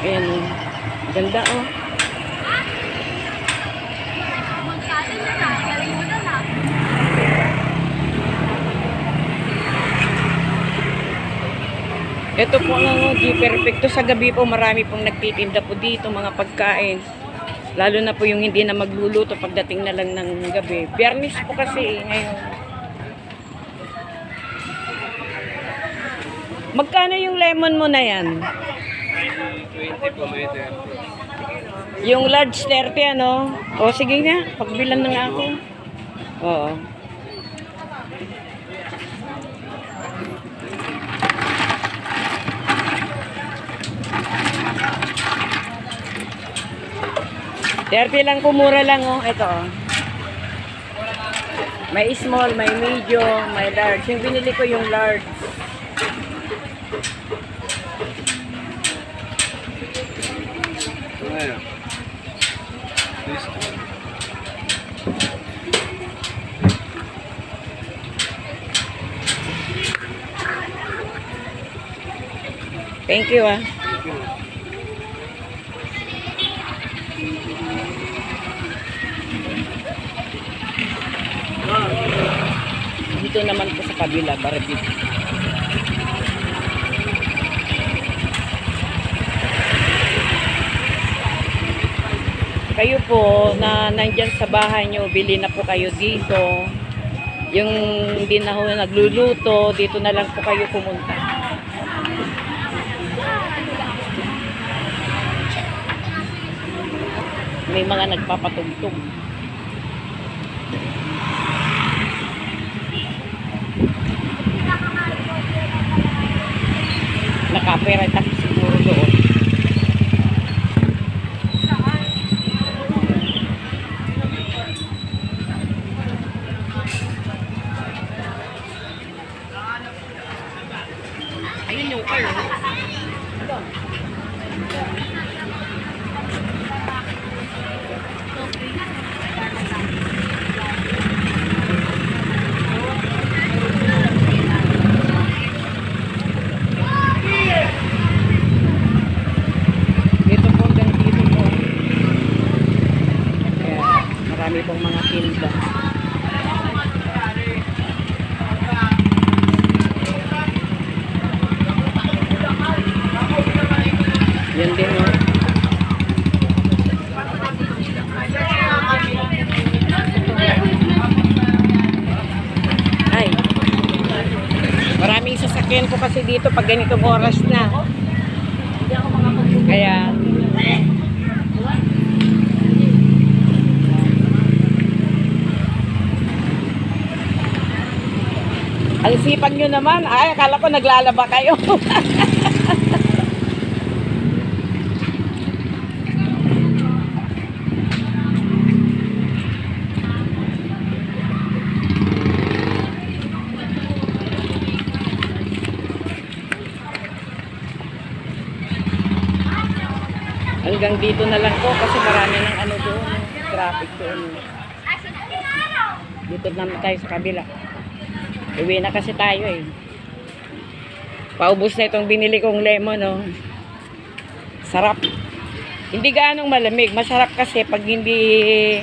Ayan o. Ganda o. Ito po ang G Perfecto. Sa gabi po marami pong nagtitinda po dito mga pagkain. Lalo na po yung hindi na magluluto pagdating na lang ng gabi. Biyernes po kasi ngayon. Magkano yung lemon mo na yan? 20 po, may 30. Yung large 30 ano? O sige nga, pagbilan na nga ako. Oo. $30 lang, kumura lang oh. Ito oh. May small, may medium, may large. Yung binili ko yung large. Ayan. This Thank you ah. Dito naman po sa kabila, barbecue. Kayo po na nandyan sa bahay nyo, bili na po kayo dito. Yung hindi na ho nagluluto, dito na lang po kayo pumunta. May mga nagpapatugtog. Naka-copyright ako siguro doon. Ayun yung car. Marami pong mga tinda. Yan din o. Ay. Maraming sasakyan po kasi dito pag ganitong oras na. Kaya ang sipag nyo naman. Ay, akala ko naglalaba kayo. Hanggang dito na lang po kasi marami ng ano doon. Traffic doon. Dito naman tayo sa kabila. Uwi na kasi tayo eh. Paubos na itong binili kong lemon, oh. Sarap. Hindi gaanong malamig. Masarap kasi pag hindi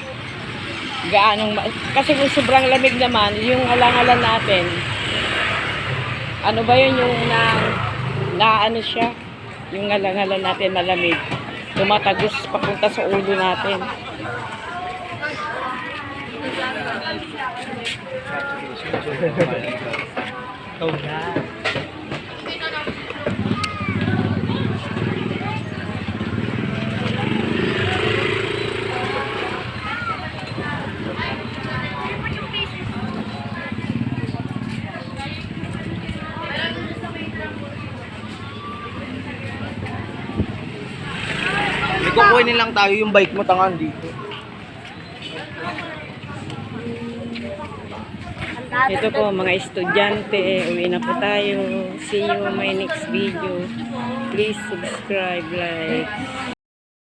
gaanong kasi kung sobrang lamig naman, yung alang-alang natin, ano ba yun yung na ano siya, yung alang-alang natin malamig. Tumatagos papunta sa ulo natin. Oh, na. Kukunin lang tayo yung bike mo tangan dito. Ito po mga estudyante, uwi na po tayo. See you in my next video. Please subscribe, like.